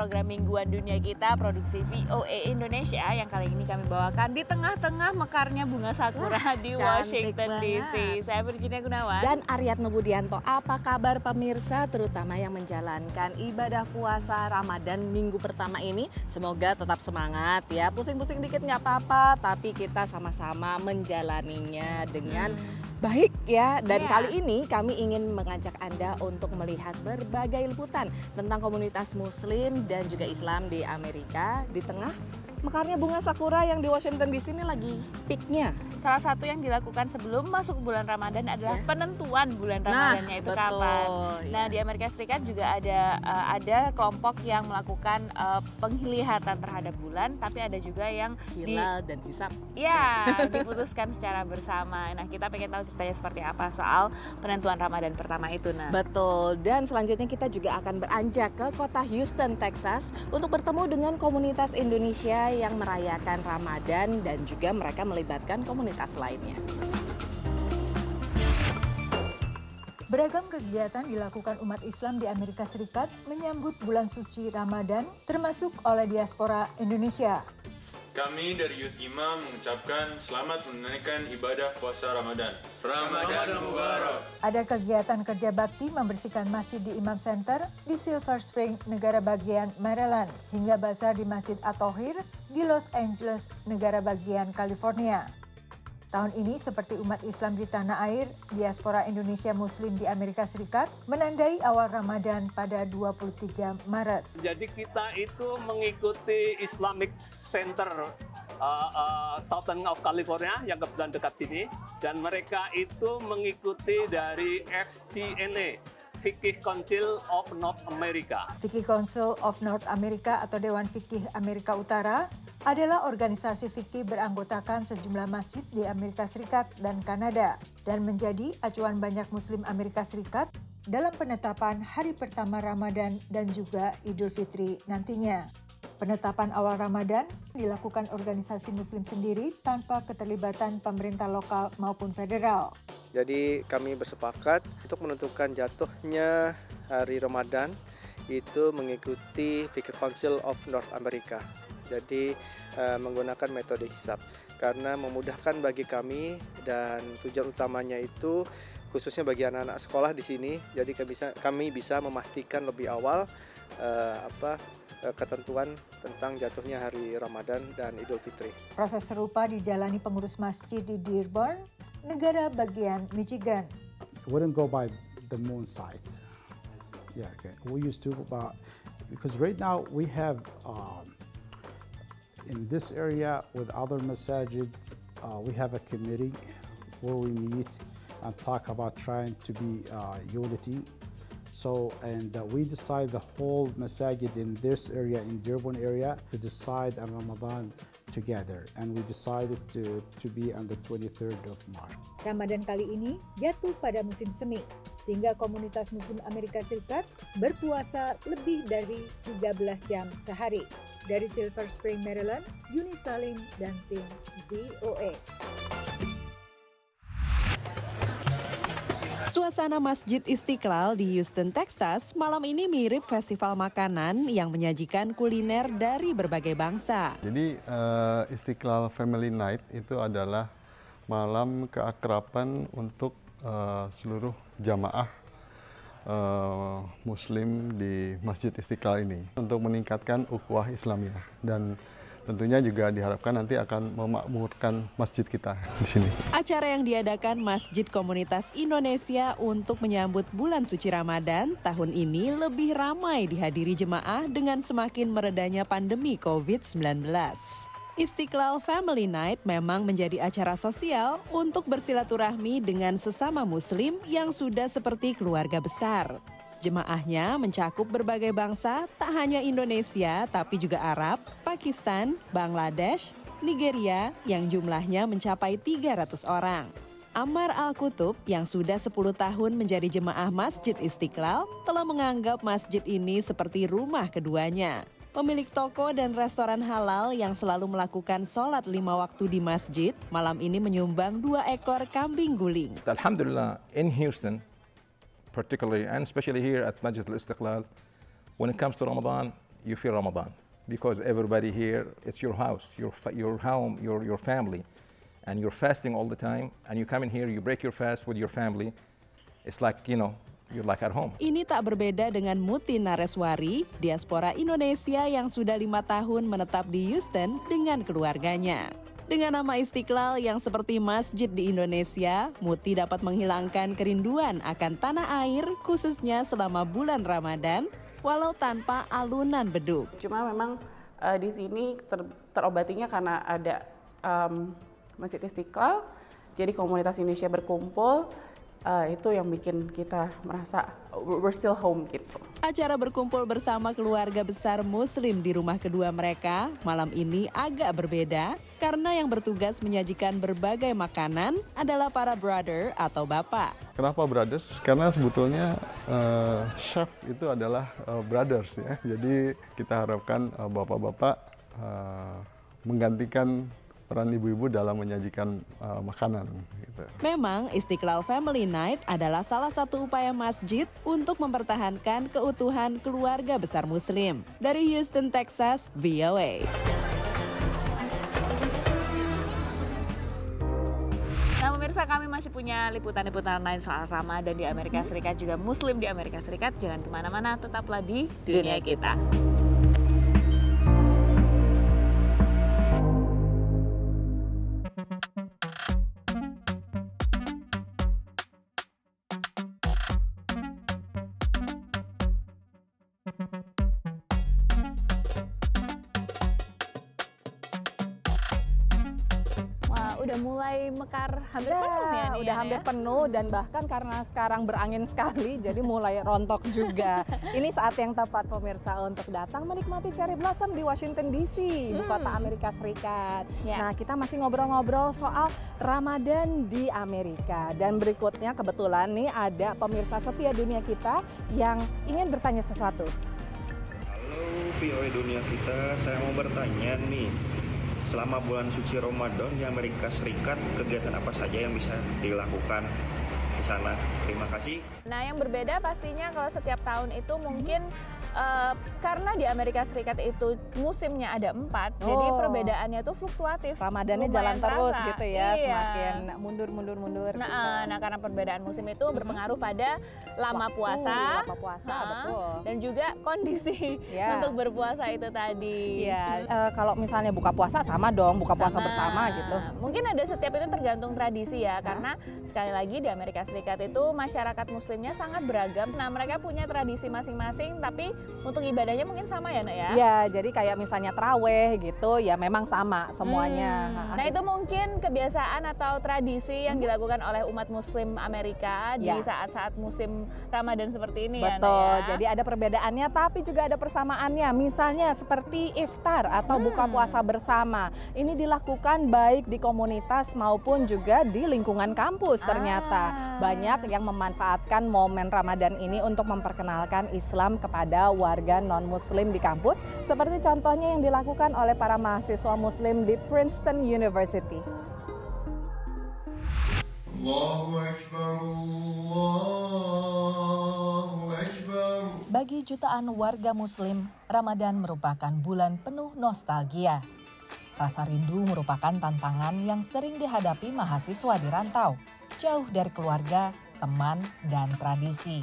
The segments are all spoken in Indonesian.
program mingguan dunia kita, produksi VOA Indonesia yang kali ini kami bawakan di tengah-tengah mekarnya bunga sakura di Washington DC. Saya Virginia Gunawan dan Aryatno Budianto. Apa kabar pemirsa, terutama yang menjalankan ibadah puasa Ramadan minggu pertama ini? Semoga tetap semangat ya. Pusing-pusing dikit nggak apa-apa, tapi kita sama-sama menjalaninya dengan baik ya. Dan kali ini kami ingin mengajak Anda untuk melihat berbagai liputan tentang komunitas Muslim dan juga Islam di Amerika di tengah mekarnya bunga sakura yang di Washington DC ini lagi peaknya. Salah satu yang dilakukan sebelum masuk bulan Ramadan adalah penentuan bulan Ramadannya itu kapan. Nah, di Amerika Serikat juga ada kelompok yang melakukan penglihatan terhadap bulan, tapi ada juga yang hilal dan hisab. Ya, diputuskan secara bersama. Nah, kita pengen tahu ceritanya seperti apa soal penentuan Ramadan pertama itu. Nah, betul. Dan selanjutnya kita juga akan beranjak ke kota Houston, Texas untuk bertemu dengan komunitas Indonesia yang merayakan Ramadan dan juga mereka melibatkan komunitas lainnya. Beragam kegiatan dilakukan umat Islam di Amerika Serikat menyambut bulan suci Ramadan, termasuk oleh diaspora Indonesia. Kami dari Youth Imam mengucapkan selamat menunaikan ibadah puasa Ramadan. Ramadan Mubarak. Ada kegiatan kerja bakti membersihkan masjid di Imam Center di Silver Spring, negara bagian Maryland, hingga bazar di Masjid At-Thohir di Los Angeles, negara bagian California. Tahun ini seperti umat Islam di tanah air, diaspora Indonesia Muslim di Amerika Serikat menandai awal Ramadan pada 23 Maret. Jadi kita itu mengikuti Islamic Center Southern of California yang kebetulan dekat sini, dan mereka itu mengikuti dari FCNA, Fikih Council of North America. Fikih Council of North America atau Dewan Fikih Amerika Utara adalah organisasi fikih beranggotakan sejumlah masjid di Amerika Serikat dan Kanada dan menjadi acuan banyak Muslim Amerika Serikat dalam penetapan hari pertama Ramadan dan juga Idul Fitri nantinya. Penetapan awal Ramadan dilakukan organisasi Muslim sendiri tanpa keterlibatan pemerintah lokal maupun federal. Jadi kami bersepakat untuk menentukan jatuhnya hari Ramadan itu mengikuti Fikih Council of North America. Jadi menggunakan metode hisab karena memudahkan bagi kami, dan tujuan utamanya itu khususnya bagi anak-anak sekolah di sini. Jadi kami bisa memastikan lebih awal ketentuan tentang jatuhnya hari Ramadan dan Idul Fitri. Proses serupa dijalani pengurus masjid di Dearborn, negara bagian Michigan. Wouldn't go by the moon side. Yeah, okay. We used to, because right now we have in this area with other masajid, we have a committee where we meet and talk about trying to be unity. So, and we decide the whole masajid in this area, in Dearborn area, to decide on Ramadan together. And we decided to be on the 23rd of March. Ramadan kali ini jatuh pada musim semi, sehingga komunitas Muslim Amerika Serikat berpuasa lebih dari 13 jam sehari. Dari Silver Spring, Maryland, Yuni Salim dan tim VOA. Suasana Masjid Istiqlal di Houston, Texas malam ini mirip festival makanan yang menyajikan kuliner dari berbagai bangsa. Jadi Istiqlal Family Night itu adalah malam keakraban untuk seluruh jamaah Muslim di Masjid Istiqlal ini untuk meningkatkan ukhuwah Islamiyah, dan tentunya juga diharapkan nanti akan memakmurkan masjid kita di sini. Acara yang diadakan Masjid Komunitas Indonesia untuk menyambut bulan suci Ramadan tahun ini lebih ramai dihadiri jemaah dengan semakin meredanya pandemi COVID-19. Istiqlal Family Night memang menjadi acara sosial untuk bersilaturahmi dengan sesama Muslim yang sudah seperti keluarga besar. Jemaahnya mencakup berbagai bangsa, tak hanya Indonesia, tapi juga Arab, Pakistan, Bangladesh, Nigeria, yang jumlahnya mencapai 300 orang. Ammar Al-Kutub yang sudah 10 tahun menjadi jemaah Masjid Istiqlal telah menganggap masjid ini seperti rumah keduanya. Pemilik toko dan restoran halal yang selalu melakukan sholat 5 waktu di masjid, malam ini menyumbang 2 ekor kambing guling. Alhamdulillah, in Houston, particularly and especially here at Masjid Al-Istiqlal, when it comes to Ramadan, you feel Ramadan because everybody here, it's your house, your home, your family, and you're fasting all the time. And you come in here, you break your fast with your family. It's like, you know, you're like at home. Ini tak berbeda dengan Muti Nareswari, diaspora Indonesia yang sudah 5 tahun menetap di Houston dengan keluarganya. Dengan nama Istiqlal yang seperti masjid di Indonesia, Muti dapat menghilangkan kerinduan akan tanah air khususnya selama bulan Ramadan, walau tanpa alunan beduk. Cuma memang di sini terobatinya karena ada Masjid Istiqlal, jadi komunitas Indonesia berkumpul, itu yang bikin kita merasa we're still home gitu. Acara berkumpul bersama keluarga besar Muslim di rumah kedua mereka malam ini agak berbeda karena yang bertugas menyajikan berbagai makanan adalah para brother atau bapak. Kenapa brothers? Karena sebetulnya chef itu adalah brothers ya. Jadi kita harapkan bapak-bapak menggantikan peran ibu-ibu dalam menyajikan makanan. Gitu. Memang Istiqlal Family Night adalah salah satu upaya masjid untuk mempertahankan keutuhan keluarga besar Muslim. Dari Houston, Texas, VOA. Nah pemirsa, kami masih punya liputan-liputan lain soal Ramadan di Amerika Serikat, juga Muslim di Amerika Serikat. Jangan kemana-mana, tetaplah di Dunia Kita. Udah mulai mekar, hampir penuh ya nih. Udah hampir penuh dan bahkan karena sekarang berangin sekali jadi mulai rontok juga. Ini saat yang tepat pemirsa untuk datang menikmati cherry blossom di Washington DC, ibu kota Amerika Serikat. Nah, kita masih ngobrol-ngobrol soal Ramadan di Amerika. Dan berikutnya kebetulan nih ada pemirsa setia Dunia Kita yang ingin bertanya sesuatu. Halo VOA Dunia Kita, saya mau bertanya nih. Selama bulan suci Ramadan di Amerika Serikat, kegiatan apa saja yang bisa dilakukan di sana? Terima kasih. Nah, yang berbeda pastinya kalau setiap tahun itu mungkin karena di Amerika Serikat itu musimnya ada 4, jadi perbedaannya tuh fluktuatif. Ramadannya jalan terus gitu ya, semakin mundur. Nah, karena perbedaan musim itu berpengaruh pada lama puasa, betul. Dan juga kondisi untuk berpuasa itu tadi. Kalau misalnya buka puasa sama dong, buka puasa bersama gitu. Mungkin ada setiap itu tergantung tradisi ya, karena sekali lagi di Amerika Serikat itu masyarakat Muslimnya sangat beragam. Nah, mereka punya tradisi masing-masing, tapi untuk ibadahnya mungkin sama ya, Nak ya? Iya, jadi kayak misalnya taraweh gitu, ya memang sama semuanya. Nah, itu mungkin kebiasaan atau tradisi yang dilakukan oleh umat Muslim Amerika di saat-saat musim Ramadan seperti ini. Betul, ya, jadi ada perbedaannya tapi juga ada persamaannya. Misalnya seperti iftar atau buka puasa bersama. Ini dilakukan baik di komunitas maupun juga di lingkungan kampus ternyata. Banyak yang memanfaatkan momen Ramadan ini untuk memperkenalkan Islam kepada warga non-Muslim di kampus, seperti contohnya yang dilakukan oleh para mahasiswa Muslim di Princeton University. Allahu Akbar, Allahu Akbar. Bagi jutaan warga Muslim, Ramadan merupakan bulan penuh nostalgia. Rasa rindu merupakan tantangan yang sering dihadapi mahasiswa di rantau, jauh dari keluarga, teman, dan tradisi.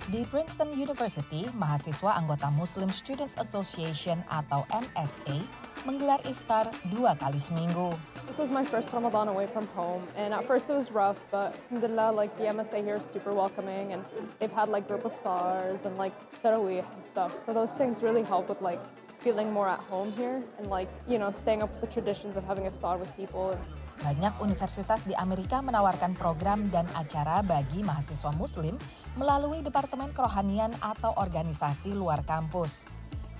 Di Princeton University, mahasiswa anggota Muslim Students Association atau MSA menggelar iftar 2 kali seminggu. This was my first Ramadan away from home, and at first it was rough, but alhamdulillah, like the MSA here is super welcoming, and they've had like group iftars and like tarawih and stuff. So those things really help with like feeling more at home here and like, you know, staying up with the traditions of having iftar with people. Banyak universitas di Amerika menawarkan program dan acara bagi mahasiswa Muslim melalui Departemen Kerohanian atau organisasi luar kampus.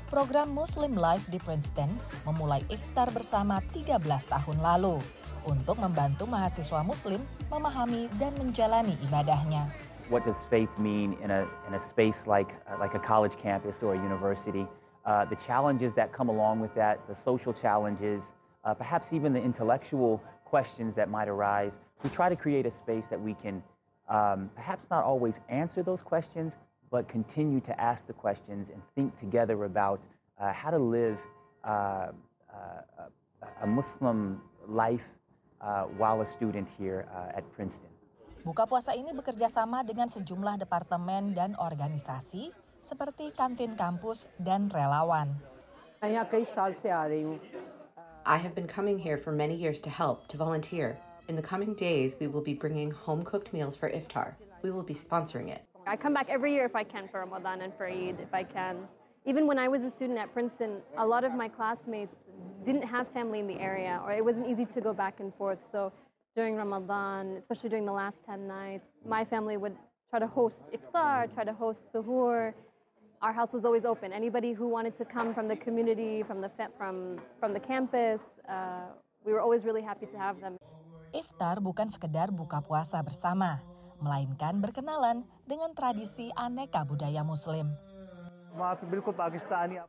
Program Muslim Life di Princeton memulai iftar bersama 13 tahun lalu untuk membantu mahasiswa Muslim memahami dan menjalani ibadahnya. What does faith mean in a space like a college campus or a university? The challenges that come along with that, the social challenges, perhaps even the intellectual questions that might arise. We try to create a space that we can perhaps not always answer those questions, but continue to ask the questions and think together about how to live a Muslim life while a student here at Princeton. Buka puasa ini bekerja sama dengan sejumlah departemen dan organisasi seperti kantin kampus dan relawan. I have been coming here for many years to help, to volunteer. In the coming days, we will be bringing home-cooked meals for iftar. We will be sponsoring it. I come back every year if I can for Ramadan and for Eid, if I can. Even when I was a student at Princeton, a lot of my classmates didn't have family in the area, or it wasn't easy to go back and forth. So during Ramadan, especially during the last 10 nights, my family would try to host iftar, try to host suhoor. Our house was always open. Anybody who wanted to come from the community, from the campus, we were always really happy to have them. Iftar bukan sekedar buka puasa bersama, melainkan berkenalan dengan tradisi aneka budaya Muslim.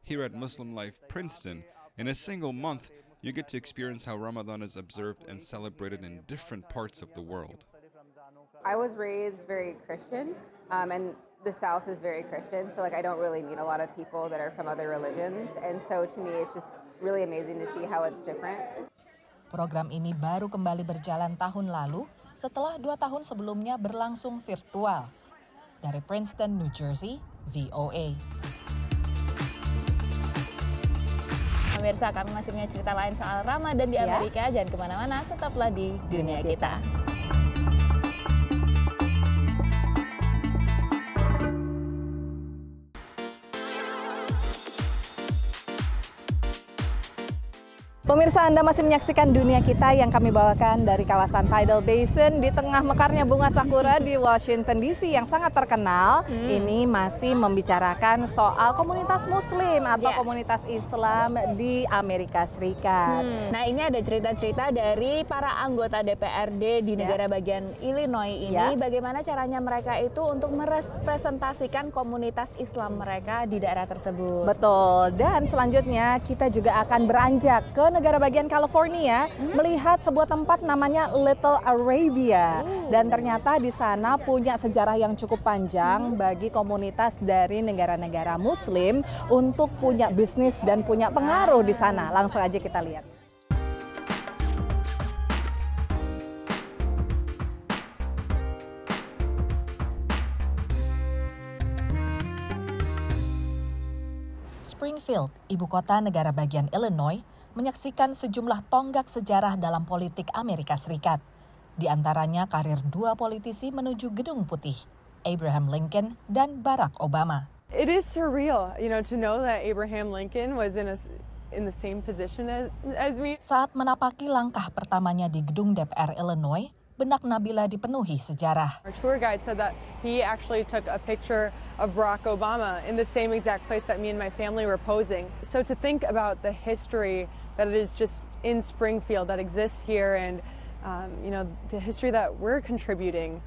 Here at Muslim Life Princeton, in a single month, you get to experience how Ramadan is observed and celebrated in different parts of the world. I was raised very Christian, and the South is very Christian, so I don't really meet a lot of people that are from other religions, and so to me it's just really amazing to see how it's different. Program ini baru kembali berjalan tahun lalu setelah 2 tahun sebelumnya berlangsung virtual. Dari Princeton, New Jersey, VOA. Pemirsa, kami masih punya cerita lain soal Ramadan di Amerika. Jangan kemana-mana, tetaplah di Dunia Kita. Pemirsa, Anda masih menyaksikan Dunia Kita yang kami bawakan dari kawasan Tidal Basin di tengah mekarnya bunga sakura di Washington DC yang sangat terkenal. Ini masih membicarakan soal komunitas Muslim atau komunitas Islam di Amerika Serikat. Nah, ini ada cerita-cerita dari para anggota DPRD di negara bagian Illinois ini. Bagaimana caranya mereka itu untuk merepresentasikan komunitas Islam mereka di daerah tersebut. Betul, dan selanjutnya kita juga akan beranjak ke negara bagian California, melihat sebuah tempat namanya Little Arabia. Dan ternyata di sana punya sejarah yang cukup panjang bagi komunitas dari negara-negara Muslim untuk punya bisnis dan punya pengaruh di sana. Langsung aja kita lihat. Springfield, ibu kota negara bagian Illinois, menyaksikan sejumlah tonggak sejarah dalam politik Amerika Serikat. Di antaranya karir 2 politisi menuju Gedung Putih, Abraham Lincoln dan Barack Obama. It is surreal, to know that Abraham Lincoln was in the same position as me. Saat menapaki langkah pertamanya di gedung DPR Illinois, benak Nabila dipenuhi sejarah. Our tour guide said that he actually took a picture of Barack Obama in the same exact place that me and my family were posing. So to think about the history that it is just in Springfield that exists here, and the history that we're contributing,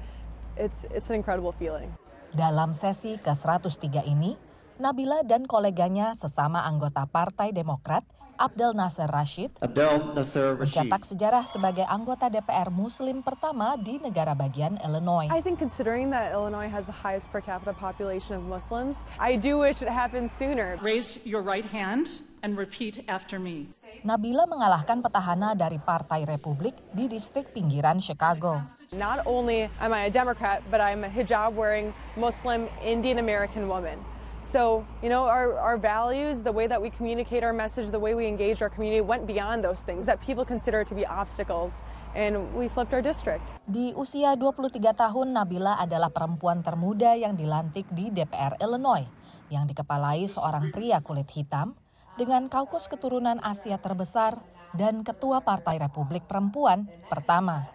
it's an incredible feeling. Dalam sesi ke-103 ini, Nabila dan koleganya sesama anggota Partai Demokrat, Abdel Nasser Rashid, mencetak sejarah sebagai anggota DPR Muslim pertama di negara bagian Illinois. I think considering that Illinois has the highest per capita population of Muslims, I do wish it happened sooner. Raise your right hand and repeat after me. Nabila mengalahkan petahana dari Partai Republik di distrik pinggiran Chicago. Not only am I a Democrat, but I'm a hijab-wearing Muslim Indian American woman. So, our values, the way that we communicate our message, the way we engage our community went beyond those things that people consider to be obstacles, and we flipped our district. Di usia 23 tahun, Nabila adalah perempuan termuda yang dilantik di DPR Illinois, yang dikepalai seorang pria kulit hitam dengan kaukus keturunan Asia terbesar dan ketua Partai Republik Perempuan pertama.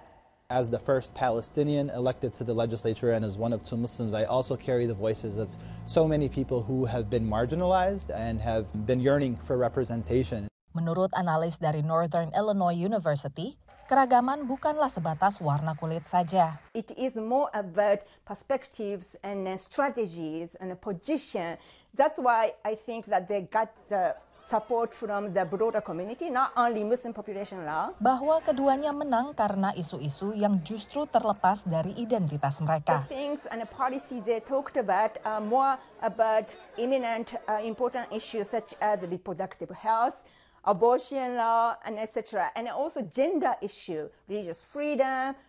As the first Palestinian elected to the legislature and as one of 2 Muslims, I also carry the voices of so many people who have been marginalized and have been yearning for representation. Menurut analis dari Northern Illinois University, keragaman bukanlah sebatas warna kulit saja. It is more about perspectives and strategies and a position. That's why I think that they got the support from the broader community, not only Muslim population now. Bahwa keduanya menang karena isu-isu yang justru terlepas dari identitas mereka. The things and the policies they talked about are more about imminent important issues such as reproductive health, abortion law, and etc. And also gender issue, religious freedom,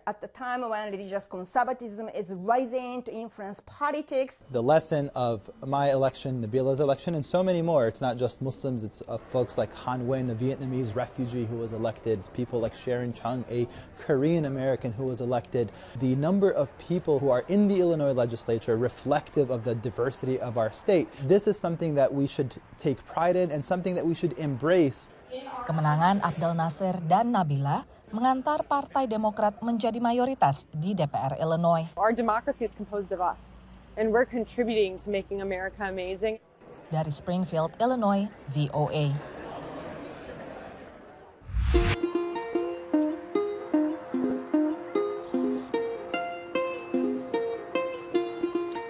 at the time when religious conservatism is rising to influence politics. The lesson of my election, Nabila's election, and so many more, it's not just Muslims, it's folks like Han Nguyen, a Vietnamese refugee who was elected, people like Sharon Chung, a Korean American who was elected. The number of people who are in the Illinois legislature reflective of the diversity of our state. This is something that we should take pride in and something that we should embrace. Kemenangan Abdel Nasser dan Nabila mengantar Partai Demokrat menjadi mayoritas di DPR Illinois. Our democracy is composed of us, and we're contributing to making America amazing. Dari Springfield, Illinois, VOA.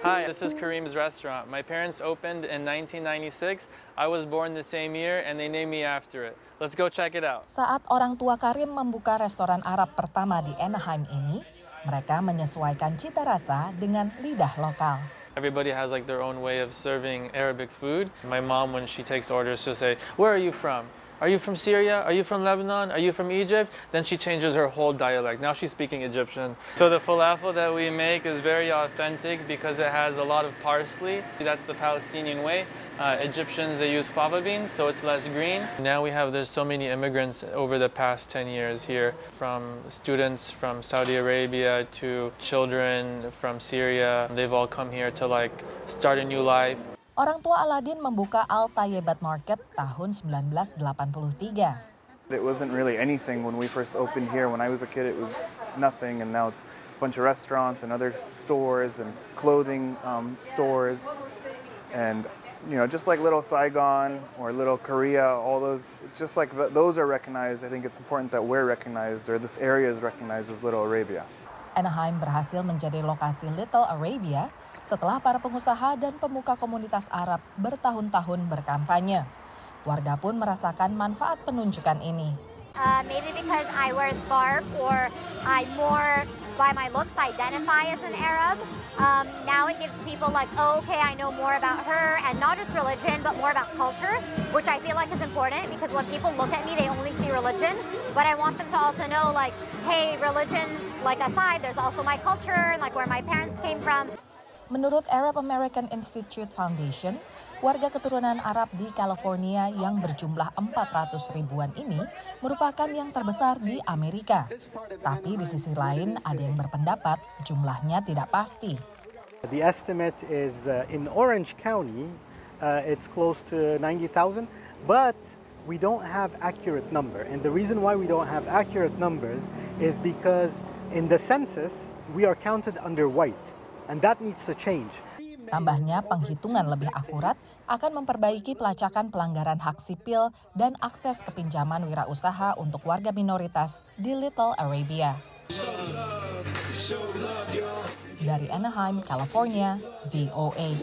Hi, this is Kareem's Restaurant. My parents opened in 1996. I was born the same year and they named me after it. Let's go check it out. Saat orang tua Karim membuka restoran Arab pertama di Anaheim ini, mereka menyesuaikan cita rasa dengan lidah lokal. Everybody has like their own way of serving Arabic food. My mom, when she takes orders, she'll say, "Where are you from? Are you from Syria? Are you from Lebanon? Are you from Egypt?" Then she changes her whole dialect. Now she's speaking Egyptian. So the falafel that we make is very authentic because it has a lot of parsley. That's the Palestinian way. Egyptians, they use fava beans, so it's less green. Now there's so many immigrants over the past 10 years here, from students from Saudi Arabia to children from Syria. They've all come here to start a new life. Orang tua Aladin membuka Al Tayyibat Market tahun 1983. It wasn't really anything when we first opened here. When I was a kid, it was nothing, and now it's a bunch of restaurants and other stores and clothing stores. And, just like Little Saigon or Little Korea, all those, just like those are recognized. I think it's important that we're recognized, or this area is recognized as Little Arabia. Anaheim berhasil menjadi lokasi Little Arabia setelah para pengusaha dan pemuka komunitas Arab bertahun-tahun berkampanye. Warga pun merasakan manfaat penunjukan ini. Maybe because I wear a scarf or I more by my looks identify as an Arab. Now it gives people okay, I know more about her, and not just religion, but more about culture, which I feel like is important because when people look at me, they only see religion. But I want them to also know hey, religion aside, there's also my culture and where my parents came from. Menurut Arab American Institute Foundation, warga keturunan Arab di California yang berjumlah 400 ribuan ini merupakan yang terbesar di Amerika. Tapi di sisi lain ada yang berpendapat jumlahnya tidak pasti. The estimate is in Orange County, it's close to 90,000, but we don't have accurate number. And the reason why we don't have accurate numbers is because in the census, we are counted under white. And that needs to change. Tambahnya, penghitungan lebih akurat akan memperbaiki pelacakan pelanggaran hak sipil dan akses kepinjaman wirausaha untuk warga minoritas di Little Arabia. Dari Anaheim, California, VOA.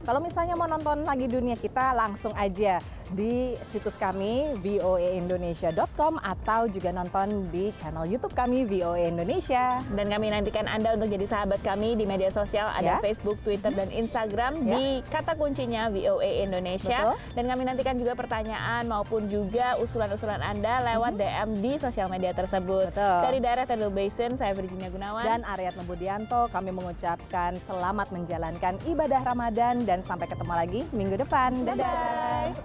Kalau misalnya mau nonton lagi dunia kita, langsung aja di situs kami voaindonesia.com atau juga nonton di channel YouTube kami VOA Indonesia. Dan kami nantikan Anda untuk jadi sahabat kami di media sosial, ada Facebook, Twitter, dan Instagram di kata kuncinya VOA Indonesia. Betul. Dan kami nantikan juga pertanyaan maupun juga usulan-usulan Anda lewat DM di sosial media tersebut. Betul. Dari daerah Tedel Basin, saya Virginia Gunawan dan Aryatna Budianto. Kami mengucapkan selamat menjalankan ibadah Ramadan dan sampai ketemu lagi minggu depan. Dadah.